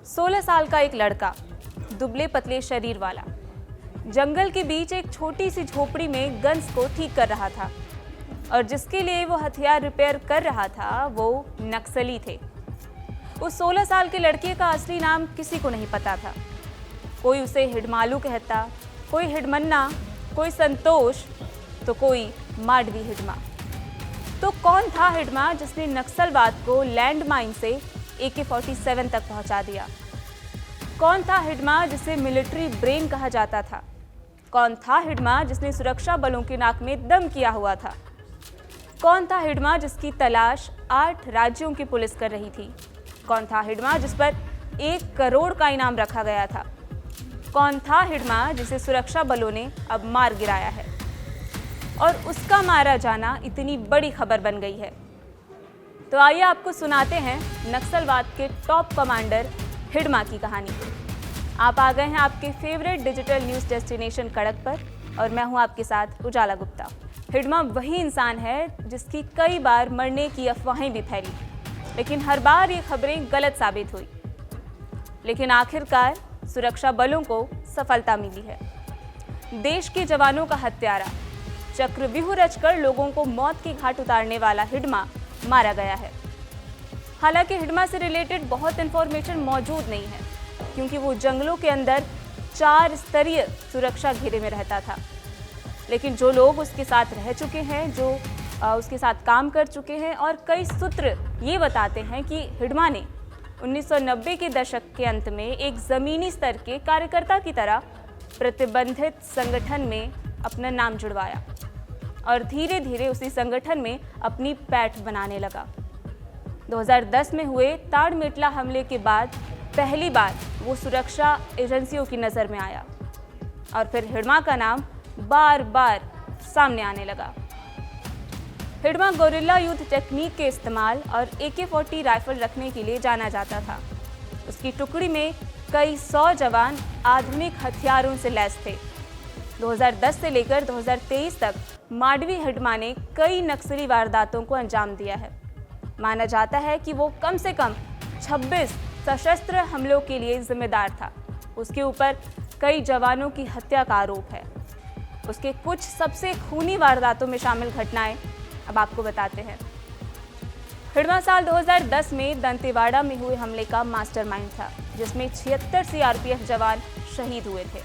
16 साल का एक लड़का, दुबले पतले शरीर वाला, जंगल के बीच एक छोटी सी झोपड़ी में गन्स को ठीक कर रहा था और जिसके लिए वो हथियार रिपेयर कर रहा था वो नक्सली थे। उस 16 साल के लड़के का असली नाम किसी को नहीं पता था। कोई उसे हिडमालू कहता, कोई हिडमन्ना, कोई संतोष तो कोई माडवी हिडमा। तो कौन था हिडमा जिसने नक्सलवाद को लैंडमाइन से AK-47 तक पहुंचा दिया? कौन था हिडमा जिसे मिलिट्री ब्रेन कहा जाता था? कौन था हिडमा जिसने सुरक्षा बलों के नाक में दम किया हुआ था? कौन था हिडमा जिसकी तलाश 8 राज्यों की पुलिस कर रही थी? कौन था हिडमा जिस पर 1 करोड़ का इनाम रखा गया था? कौन था हिडमा जिसे सुरक्षा बलों ने अब मार गिराया है और उसका मारा जाना इतनी बड़ी खबर बन गई है? तो आइए आपको सुनाते हैं नक्सलवाद के टॉप कमांडर हिडमा की कहानी। आप आ गए हैं आपके फेवरेट डिजिटल न्यूज़ डेस्टिनेशन कड़क पर और मैं हूं आपके साथ उजाला गुप्ता। हिडमा वही इंसान है जिसकी कई बार मरने की अफवाहें भी फैली, लेकिन हर बार ये खबरें गलत साबित हुई। लेकिन आखिरकार सुरक्षा बलों को सफलता मिली है। देश के जवानों का हत्यारा, चक्रव्यूह रचकर लोगों को मौत के घाट उतारने वाला हिडमा मारा गया है। हालांकि हिडमा से रिलेटेड बहुत इंफॉर्मेशन मौजूद नहीं है, क्योंकि वो जंगलों के अंदर 4 स्तरीय सुरक्षा घेरे में रहता था। लेकिन जो लोग उसके साथ रह चुके हैं, जो उसके साथ काम कर चुके हैं, और कई सूत्र ये बताते हैं कि हिडमा ने 1990 के दशक के अंत में एक ज़मीनी स्तर के कार्यकर्ता की तरह प्रतिबंधित संगठन में अपना नाम जुड़वाया और धीरे धीरे उसी संगठन में अपनी पैठ बनाने लगा। 2010 में हुए ताड़मेटला हमले के बाद पहली बार वो सुरक्षा एजेंसियों की नज़र में आया और फिर हिडमा का नाम बार बार सामने आने लगा। हिडमा गोरिल्ला युद्ध टेक्निक के इस्तेमाल और AK-40 राइफल रखने के लिए जाना जाता था। उसकी टुकड़ी में कई 100 जवान आधुनिक हथियारों से लैस थे। 2010 से लेकर 2023 तक माडवी हिडमा ने कई नक्सली वारदातों को अंजाम दिया है। माना जाता है कि वो कम से कम 26 सशस्त्र हमलों के लिए जिम्मेदार था। उसके ऊपर कई जवानों की हत्या का आरोप है। उसके कुछ सबसे खूनी वारदातों में शामिल घटनाएं अब आपको बताते हैं। हिडमा साल 2010 में दंतेवाड़ा में हुए हमले का मास्टरमाइंड था, जिसमें 76 CRPF जवान शहीद हुए थे।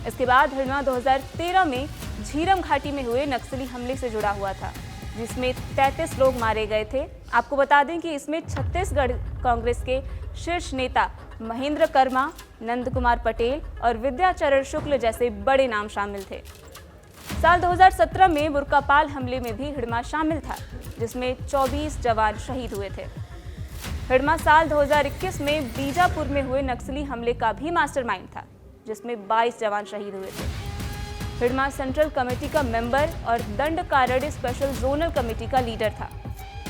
इसके बाद हिडमा 2013 में झीरम घाटी में हुए नक्सली हमले से जुड़ा हुआ था, जिसमें 33 लोग मारे गए थे। आपको बता दें कि इसमें छत्तीसगढ़ कांग्रेस के शीर्ष नेता महेंद्र कर्मा, नंद कुमार पटेल और विद्याचरण शुक्ल जैसे बड़े नाम शामिल थे। साल 2017 में बुरकापाल हमले में भी हिडमा शामिल था, जिसमें 24 जवान शहीद हुए थे। हिडमा साल 2021 में बीजापुर में हुए नक्सली हमले का भी मास्टरमाइंड था, जिसमें 22 जवान शहीद हुए थे। हिडमा सेंट्रल कमेटी का मेंबर और दंड कारण्य स्पेशल जोनल कमेटी का लीडर था,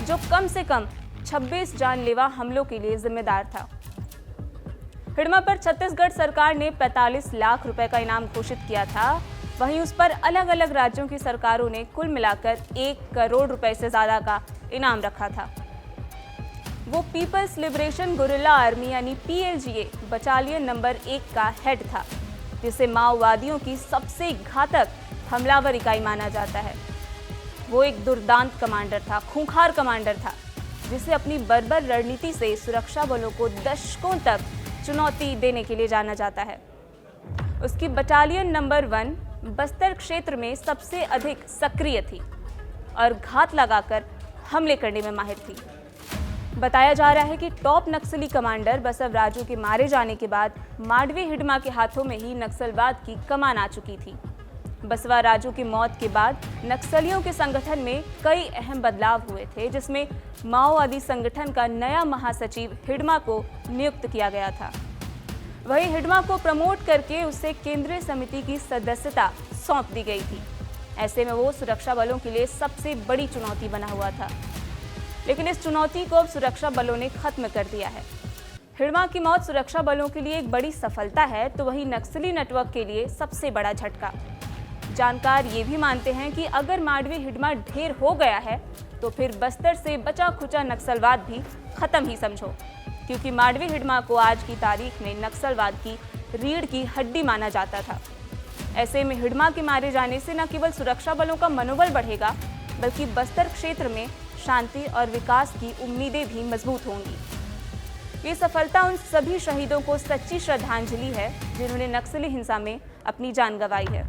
जो कम से कम 26 जानलेवा हमलों के लिए जिम्मेदार था। हिडमा पर छत्तीसगढ़ सरकार ने 45 लाख रुपए का इनाम घोषित किया था। वहीं उस पर अलग अलग राज्यों की सरकारों ने कुल मिलाकर 1 करोड़ रुपए से ज्यादा का इनाम रखा था। वो पीपल्स लिबरेशन गुरिल्ला आर्मी यानी PLGA बटालियन नंबर 1 का हेड था, जिसे माओवादियों की सबसे घातक हमलावर इकाई माना जाता है। वो एक दुर्दांत कमांडर था, खूंखार कमांडर था, जिसे अपनी बर्बर रणनीति से सुरक्षा बलों को दशकों तक चुनौती देने के लिए जाना जाता है। उसकी बटालियन नंबर 1 बस्तर क्षेत्र में सबसे अधिक सक्रिय थी और घात लगाकर हमले करने में माहिर थी। बताया जा रहा है कि टॉप नक्सली कमांडर बसव राजू के मारे जाने के बाद माडवी हिडमा के हाथों में ही नक्सलवाद की कमान आ चुकी थी। बसवा राजू की मौत के बाद नक्सलियों के संगठन में कई अहम बदलाव हुए थे, जिसमें माओवादी संगठन का नया महासचिव हिडमा को नियुक्त किया गया था। वहीं हिडमा को प्रमोट करके उसे केंद्रीय समिति की सदस्यता सौंप दी गई थी। ऐसे में वो सुरक्षा बलों के लिए सबसे बड़ी चुनौती बना हुआ था, लेकिन इस चुनौती को अब सुरक्षा बलों ने खत्म कर दिया है। हिडमा की मौत सुरक्षा बलों के लिए एक बड़ी सफलता है, तो वहीं नक्सली नेटवर्क के लिए सबसे बड़ा झटका। जानकार ये भी मानते हैं कि अगर माडवी हिडमा ढेर हो गया है तो फिर बस्तर से बचा खुचा नक्सलवाद भी खत्म ही समझो, क्योंकि मांडवी हिडमा को आज की तारीख में नक्सलवाद की रीढ़ की हड्डी माना जाता था। ऐसे में हिडमा के मारे जाने से न केवल सुरक्षा बलों का मनोबल बढ़ेगा, बल्कि बस्तर क्षेत्र में शांति और विकास की उम्मीदें भी मजबूत होंगी। ये सफलता उन सभी शहीदों को सच्ची श्रद्धांजलि है जिन्होंने नक्सली हिंसा में अपनी जान गंवाई है।